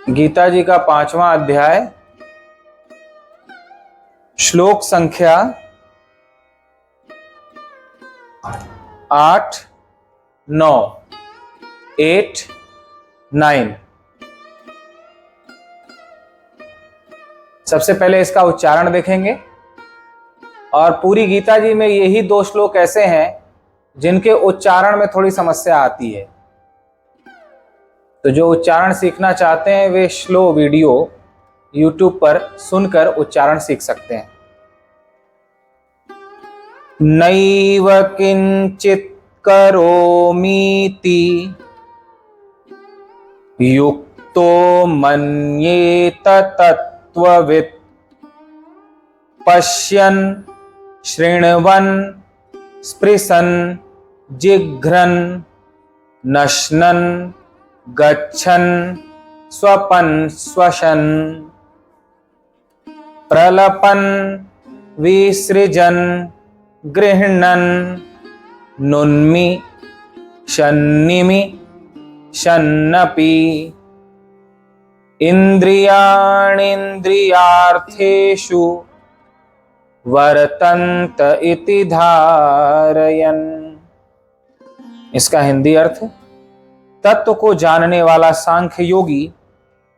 गीता जी का 5वां अध्याय, श्लोक संख्या 8, 9, 8, 9। सबसे पहले इसका उच्चारण देखेंगे और पूरी गीता जी में यही 2 श्लोक ऐसे हैं जिनके उच्चारण में थोड़ी समस्या आती है। तो जो उच्चारण सीखना चाहते हैं वे स्लो वीडियो YouTube पर सुनकर उच्चारण सीख सकते हैं। नैव किंचित करोमीति युक्तो मन्येत तत्त्ववित् पश्यन् शृण्वन् स्पृशन् जिघ्रन् नश्नन् गच्छन् स्वपन् श्वसन् प्रलपन् विसृजन् गृह्णन् नुन्मि शन्निमि शन्नपि इन्द्रियाणीन्द्रियार्थेषु वर्तन्त इति धारयन्। इसका हिंदी अर्थ, तत्व को जानने वाला सांख्य योगी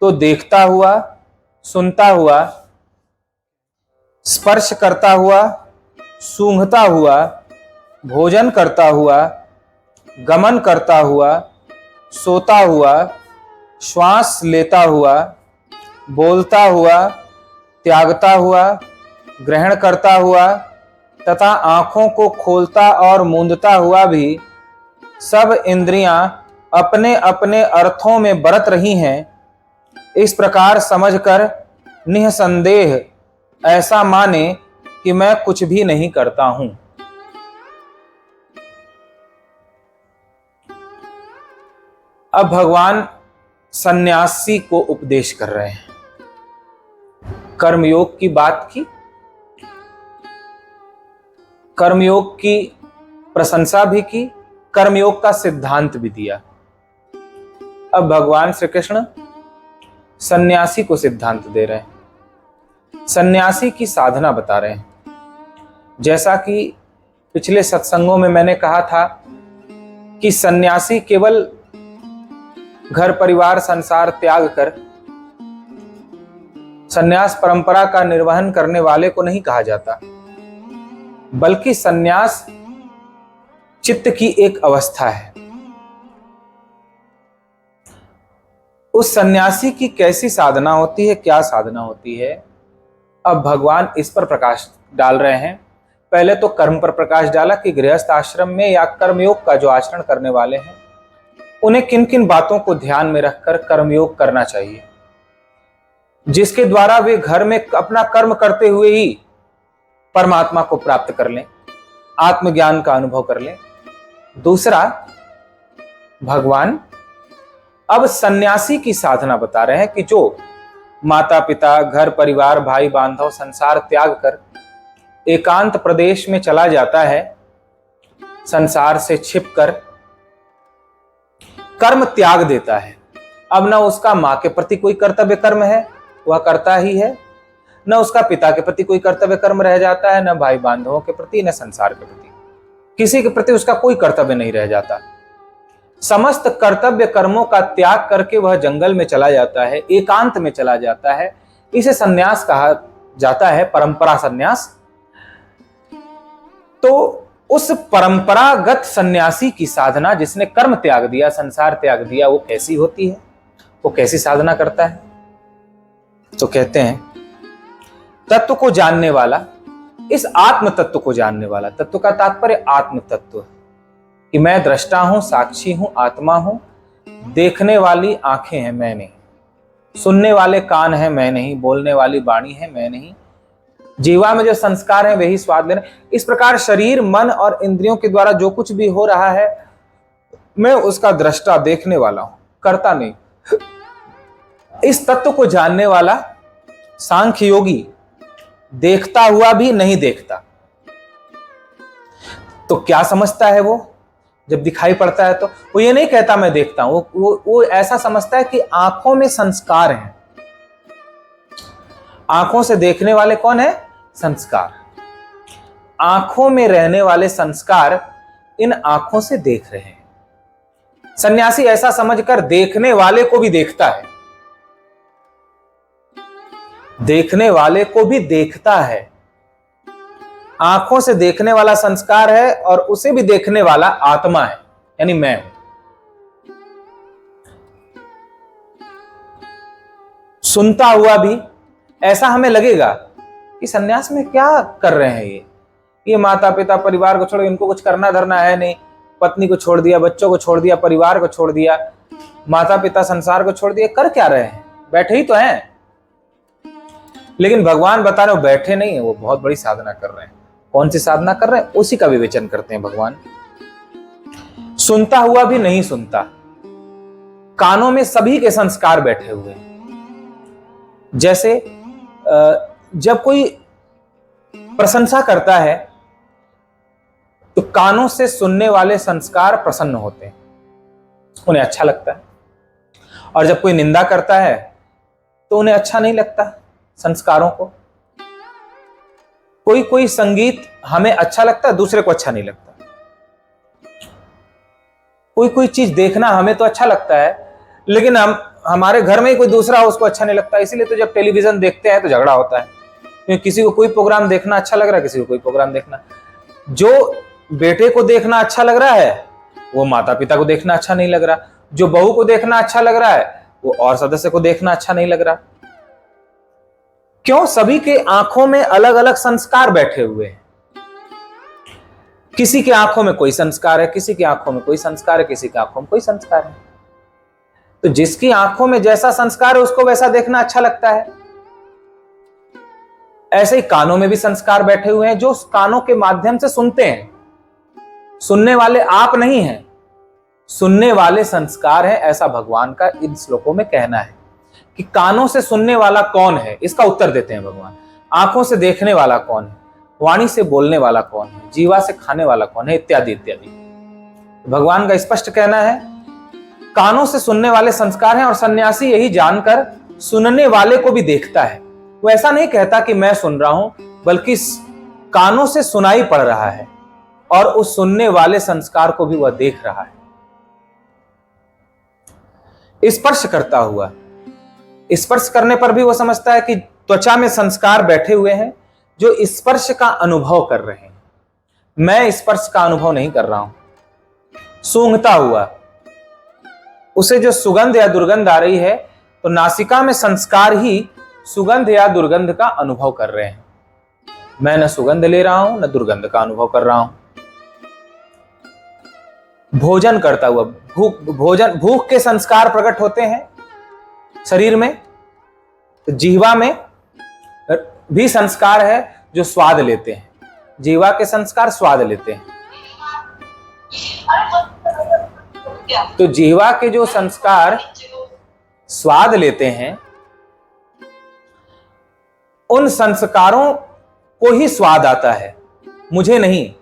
तो देखता हुआ, सुनता हुआ, स्पर्श करता हुआ, सूंघता हुआ, भोजन करता हुआ, गमन करता हुआ, सोता हुआ, श्वास लेता हुआ, बोलता हुआ, त्यागता हुआ, ग्रहण करता हुआ तथा आंखों को खोलता और मूंदता हुआ भी सब इंद्रियां अपने अपने अर्थों में बरत रही हैं, इस प्रकार समझकर निसंदेह ऐसा माने कि मैं कुछ भी नहीं करता हूं। अब भगवान सन्यासी को उपदेश कर रहे हैं। कर्मयोग की बात की, कर्मयोग की प्रशंसा भी की, कर्मयोग का सिद्धांत भी दिया। अब भगवान श्री कृष्ण सन्यासी को सिद्धांत दे रहे हैं, सन्यासी की साधना बता रहे हैं। जैसा कि पिछले सत्संगों में मैंने कहा था कि सन्यासी केवल घर परिवार संसार त्याग कर सन्यास परंपरा का निर्वहन करने वाले को नहीं कहा जाता, बल्कि सन्यास चित्त की एक अवस्था है। उस सन्यासी की कैसी साधना होती है, क्या साधना होती है, अब भगवान इस पर प्रकाश डाल रहे हैं। पहले तो कर्म पर प्रकाश डाला कि गृहस्थ आश्रम में या कर्मयोग का जो आचरण करने वाले हैं उन्हें किन किन बातों को ध्यान में रखकर कर्मयोग करना चाहिए, जिसके द्वारा वे घर में अपना कर्म करते हुए ही परमात्मा को प्राप्त कर लें, आत्मज्ञान का अनुभव कर लें। दूसरा, भगवान अब सन्यासी की साधना बता रहे हैं कि जो माता पिता, घर परिवार, भाई बांधव, संसार त्याग कर एकांत प्रदेश में चला जाता है, संसार से छिपकर कर्म त्याग देता है। अब न उसका मां के प्रति कोई कर्तव्य कर्म है, वह करता ही है, न उसका पिता के प्रति कोई कर्तव्य कर्म रह जाता है, न भाई बांधवों के प्रति, न संसार के प्रति, किसी के प्रति उसका कोई कर्तव्य नहीं रह जाता। समस्त कर्तव्य कर्मों का त्याग करके वह जंगल में चला जाता है, एकांत में चला जाता है। इसे सन्यास कहा जाता है, परंपरा सन्यास। तो उस परंपरागत सन्यासी की साधना, जिसने कर्म त्याग दिया, संसार त्याग दिया, वो कैसी होती है, वो कैसी साधना करता है? तो कहते हैं तत्व को जानने वाला, इस आत्म तत्व को जानने वाला, तत्व का तात्पर्य आत्म तत्व, कि मैं दृष्टा हूं, साक्षी हूं, आत्मा हूं, देखने वाली आंखें हैं मैं नहीं, सुनने वाले कान हैं मैं नहीं, बोलने वाली वाणी है मैं नहीं, जीवा में जो संस्कार है वही स्वाद ले रहे। इस प्रकार शरीर, मन और इंद्रियों के द्वारा जो कुछ भी हो रहा है मैं उसका दृष्टा, देखने वाला हूं, करता नहीं। इस तत्व को जानने वाला सांख्य योगी देखता हुआ भी नहीं देखता। तो क्या समझता है वो? जब दिखाई पड़ता है तो वो ये नहीं कहता मैं देखता हूं, वो ऐसा समझता है कि आंखों में संस्कार हैं। आंखों से देखने वाले कौन है? संस्कार। आंखों में रहने वाले संस्कार इन आंखों से देख रहे हैं। सन्यासी ऐसा समझकर देखने वाले को भी देखता है, देखने वाले को भी देखता है। आंखों से देखने वाला संस्कार है और उसे भी देखने वाला आत्मा है, यानी मैं हूं। सुनता हुआ भी ऐसा हमें लगेगा कि सन्यास में क्या कर रहे हैं ये माता पिता परिवार को छोड़, इनको कुछ करना धरना है नहीं, पत्नी को छोड़ दिया, बच्चों को छोड़ दिया, परिवार को छोड़ दिया, माता पिता संसार को छोड़ दिया, कर क्या रहे हैं? बैठे ही तो हैं। लेकिन भगवान बता रहे हो बैठे नहीं है, वो बहुत बड़ी साधना कर रहे हैं। कौन सी साधना कर रहे हैं उसी का विवेचन करते हैं भगवान। सुनता हुआ भी नहीं सुनता, कानों में सभी के संस्कार बैठे हुए हैं। जैसे जब कोई प्रशंसा करता है तो कानों से सुनने वाले संस्कार प्रसन्न होते हैं, उन्हें अच्छा लगता है। और जब कोई निंदा करता है तो उन्हें अच्छा नहीं लगता संस्कारों को। कोई कोई संगीत हमें अच्छा लगता है, दूसरे को अच्छा नहीं लगता। कोई कोई चीज देखना हमें तो अच्छा लगता है, लेकिन हमारे घर में ही कोई दूसरा हो उसको अच्छा नहीं लगता। इसीलिए तो जब टेलीविजन देखते हैं तो झगड़ा होता है, क्योंकि किसी को कोई प्रोग्राम देखना अच्छा लग रहा है, किसी को कोई प्रोग्राम देखना। जो बेटे को देखना अच्छा लग रहा है वो माता पिता को देखना अच्छा नहीं लग रहा, जो बहू को देखना अच्छा लग रहा है वो और सदस्य को देखना अच्छा नहीं लग रहा। क्यों? सभी के आंखों में अलग अलग संस्कार बैठे हुए हैं। किसी के आंखों में कोई संस्कार है, किसी की आंखों में कोई संस्कार है, किसी की आंखों में कोई संस्कार है। तो जिसकी आंखों में जैसा संस्कार है उसको वैसा देखना अच्छा लगता है। ऐसे ही कानों में भी संस्कार बैठे हुए हैं, जो कानों के माध्यम से सुनते हैं। सुनने वाले आप नहीं हैं, सुनने वाले संस्कार हैं, ऐसा भगवान का इन श्लोकों में कहना है। कि कानों से सुनने वाला कौन है, इसका उत्तर देते हैं भगवान। आंखों से देखने वाला कौन है, वाणी से बोलने वाला कौन है, जीवा से खाने वाला कौन है, इत्यादि इत्यादि। भगवान का स्पष्ट कहना है कानों से सुनने वाले संस्कार हैं। और सन्यासी यही जानकर सुनने वाले को भी देखता है। वो ऐसा नहीं कहता कि मैं सुन रहा हूं, बल्कि कानों से सुनाई पड़ रहा है और उस सुनने वाले संस्कार को भी वह देख रहा है। स्पर्श करता हुआ, स्पर्श करने पर भी वह समझता है कि त्वचा में संस्कार बैठे हुए हैं जो स्पर्श का अनुभव कर रहे हैं। मैं स्पर्श का अनुभव नहीं कर रहा हूं। सूंघता हुआ, उसे जो सुगंध या दुर्गंध आ रही है तो नासिका में संस्कार ही सुगंध या दुर्गंध का अनुभव कर रहे हैं। मैं न सुगंध ले रहा हूं न दुर्गंध का अनुभव कर रहा हूं। भोजन करता हुआ, भूख के संस्कार प्रकट होते हैं शरीर में। तो जीवा में भी संस्कार है जो स्वाद लेते हैं, जीवा के संस्कार स्वाद लेते हैं। तो जीवा के जो संस्कार स्वाद लेते हैं उन संस्कारों को ही स्वाद आता है, मुझे नहीं।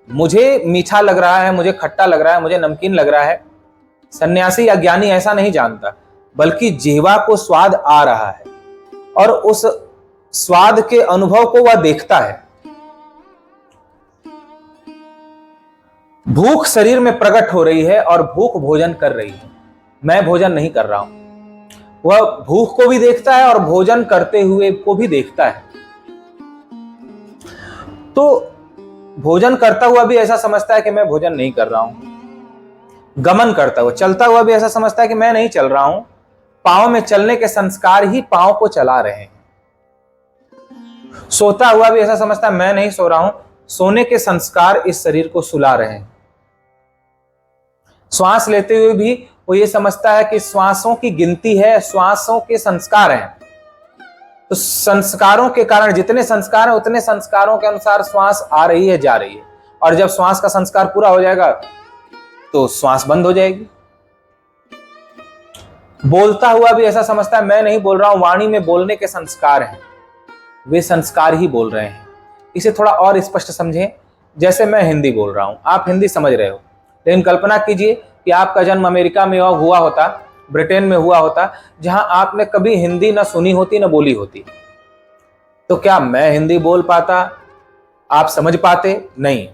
मुझे मीठा लग रहा है, मुझे खट्टा लग रहा है, मुझे नमकीन लग रहा है। सन्यासी या ज्ञानी ऐसा नहीं जानता, बल्कि जीवा को स्वाद आ रहा है और उस स्वाद के अनुभव को वह देखता है। भूख शरीर में प्रकट हो रही है और भूख भोजन कर रही है। मैं भोजन नहीं कर रहा हूं। वह भूख को भी देखता है और भोजन करते हुए को भी देखता है। तो भोजन करता हुआ भी ऐसा समझता है कि मैं भोजन नहीं कर रहा हूं। गमन करता हुआ, चलता हुआ भी ऐसा समझता है कि मैं नहीं चल रहा हूं। पांव में चलने के संस्कार ही पांव को चला रहे हैं। सोता हुआ भी ऐसा समझता है मैं नहीं सो रहा हूं, सोने के संस्कार इस शरीर को सुला रहे हैं। श्वास लेते हुए भी वो ये समझता है कि श्वासों की गिनती है, श्वासों के संस्कार हैं। तो संस्कारों के कारण जितने संस्कार हैं उतने संस्कारों के अनुसार श्वास आ रही है, जा रही है। और जब श्वास का संस्कार पूरा हो जाएगा तो श्वास बंद हो जाएगी। बोलता हुआ भी ऐसा समझता है मैं नहीं बोल रहा हूं, वाणी में बोलने के संस्कार हैं, वे संस्कार ही बोल रहे हैं। इसे थोड़ा और स्पष्ट समझें। जैसे मैं हिंदी बोल रहा हूं, आप हिंदी समझ रहे हो, लेकिन कल्पना कीजिए कि आपका जन्म अमेरिका में हुआ होता, ब्रिटेन में हुआ होता, जहां आपने कभी हिंदी ना सुनी होती ना बोली होती, तो क्या मैं हिंदी बोल पाता, आप समझ पाते? नहीं।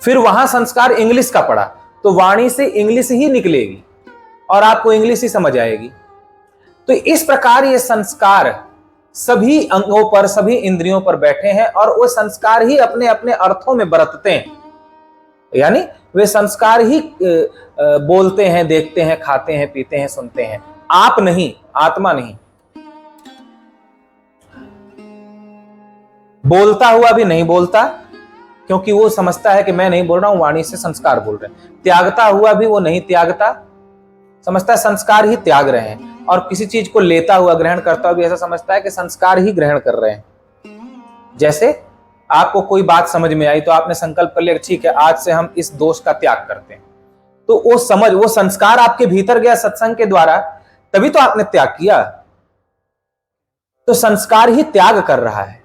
फिर वहां संस्कार इंग्लिश का पड़ा, तो वाणी से इंग्लिश ही निकलेगी और आपको इंग्लिश ही समझ आएगी। तो इस प्रकार ये संस्कार सभी अंगों पर, सभी इंद्रियों पर बैठे हैं और वो संस्कार ही अपने अपने अर्थों में बरतते हैं, यानी वे संस्कार ही बोलते हैं, देखते हैं, खाते हैं, पीते हैं, सुनते हैं, आप नहीं, आत्मा नहीं। बोलता हुआ भी नहीं बोलता, क्योंकि वो समझता है कि मैं नहीं बोल रहा हूं, वाणी से संस्कार बोल रहे हैं। त्यागता हुआ भी वो नहीं त्यागता, समझता है संस्कार ही त्याग रहे हैं। और किसी चीज को लेता हुआ, ग्रहण करता हुआ भी ऐसा समझता है कि संस्कार ही ग्रहण कर रहे हैं। जैसे आपको कोई बात समझ में आई तो आपने संकल्प कर लिया, ठीक है आज से हम इस दोष का त्याग करते हैं, तो वो समझ, वो संस्कार आपके भीतर गया सत्संग के द्वारा, तभी तो आपने त्याग किया। तो संस्कार ही त्याग कर रहा है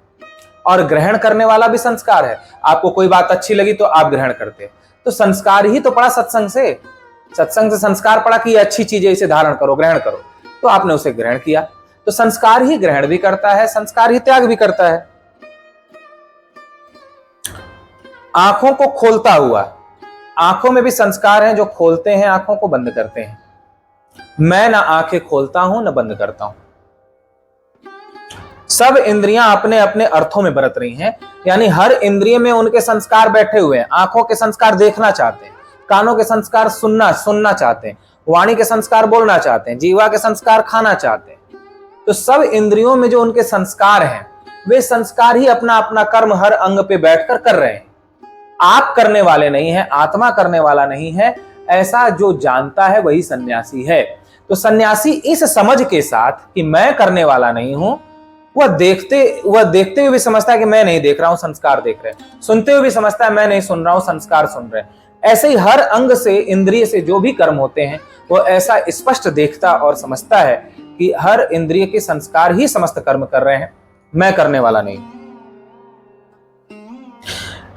और ग्रहण करने वाला भी संस्कार है। आपको कोई बात अच्छी लगी तो आप ग्रहण करते, तो संस्कार ही तो पड़ा सत्संग से। सत्संग से संस्कार पड़ा कि ये अच्छी चीज है, इसे धारण करो, ग्रहण करो, तो आपने उसे ग्रहण किया। तो संस्कार ही ग्रहण भी करता है, संस्कार ही त्याग भी करता है। आंखों को खोलता हुआ, आंखों में भी संस्कार हैं जो खोलते हैं, आंखों को बंद करते हैं। मैं ना आंखें खोलता हूं ना बंद करता हूं। सब इंद्रियां अपने अपने अर्थों में बरत रही हैं, यानी हर इंद्रिय में उनके संस्कार बैठे हुए हैं। आंखों के संस्कार देखना चाहते हैं, कानों के संस्कार सुनना चाहते हैं, वाणी के संस्कार बोलना चाहते हैं, जीवा के संस्कार खाना चाहते हैं। तो सब इंद्रियों में जो उनके संस्कार हैं, वे संस्कार ही अपना अपना कर्म हर अंग पे बैठकर कर रहे हैं। आप करने वाले नहीं हैं, आत्मा करने वाला नहीं है, ऐसा जो जानता है वही सन्यासी है। तो सन्यासी इस समझ के साथ कि मैं करने वाला नहीं हूं, वह देखते हुए भी समझता है कि मैं नहीं देख रहा हूं, संस्कार देख रहे हैं। सुनते हुए भी समझता है मैं नहीं सुन रहा हूं, संस्कार सुन रहे हैं। ऐसे ही हर अंग से, इंद्रिय से जो भी कर्म होते हैं, वो ऐसा स्पष्ट देखता और समझता है कि हर इंद्रिय के संस्कार ही समस्त कर्म कर रहे हैं, मैं करने वाला नहीं।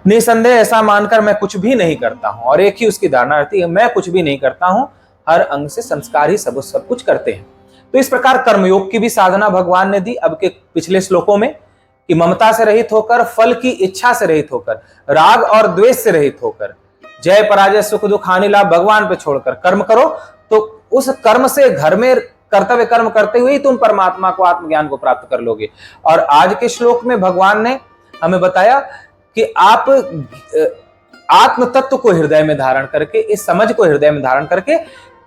निसंदेह ऐसा मानकर मैं कुछ भी नहीं करता हूं, और एक ही उसकी धारणा रहती है, मैं कुछ भी नहीं करता हूं, हर अंग से संस्कार ही सब कुछ करते हैं। तो इस प्रकार कर्मयोग की भी साधना भगवान ने दी अब के पिछले श्लोकों में, कि ममता से रहित होकर, फल की इच्छा से रहित होकर, राग और द्वेष से रहित होकर, जय पराजय सुख दुख हानि लाभ भगवान पे छोड़कर कर्म करो। तो उस कर्म से, घर में कर्तव्य कर्म करते हुए ही तुम परमात्मा को, आत्मज्ञान को प्राप्त कर लोगे। और आज के श्लोक में भगवान ने हमें बताया कि आप आत्म तत्व को हृदय में धारण करके, इस समझ को हृदय में धारण करके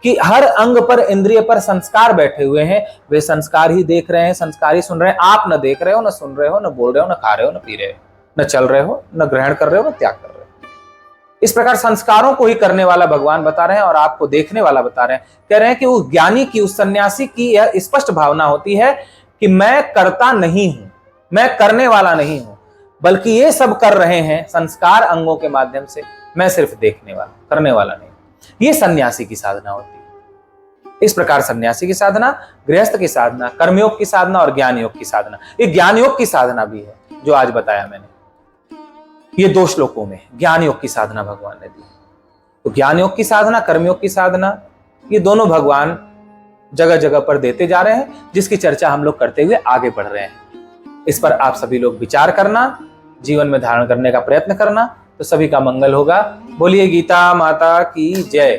कि हर अंग पर, इंद्रिय पर संस्कार बैठे हुए हैं, वे संस्कार ही देख रहे हैं, संस्कार ही सुन रहे हैं। आप न देख रहे हो, न सुन रहे हो, न बोल रहे हो, न खा रहे हो, न पी रहे हो, न चल रहे हो, न ग्रहण कर रहे हो, न त्याग कर रहे हो। इस प्रकार संस्कारों को ही करने वाला भगवान बता रहे हैं और आपको देखने वाला बता रहे हैं। कह रहे हैं कि उस ज्ञानी की, उस सन्यासी की यह स्पष्ट भावना होती है कि मैं करता नहीं हूं, मैं करने वाला नहीं हूं, बल्कि ये सब कर रहे हैं संस्कार अंगों के माध्यम से, मैं सिर्फ देखने वाला, करने वाला नहीं। ये सन्यासी की साधना होती है। इस प्रकार सन्यासी की साधना, गृहस्थ की साधना, कर्मयोग की साधना और ज्ञान योग की साधना, ये ज्ञान योग की साधना भी है जो आज बताया मैंने। ये 2 श्लोकों में ज्ञान योग की साधना भगवान ने दी। तो ज्ञान योग की साधना, कर्मयोग की साधना, ये दोनों भगवान जगह जगह पर देते जा रहे हैं, जिसकी चर्चा हम लोग करते हुए आगे बढ़ रहे हैं। इस पर आप सभी लोग विचार करना, जीवन में धारण करने का प्रयत्न करना, तो सभी का मंगल होगा। बोलिए गीता माता की जय।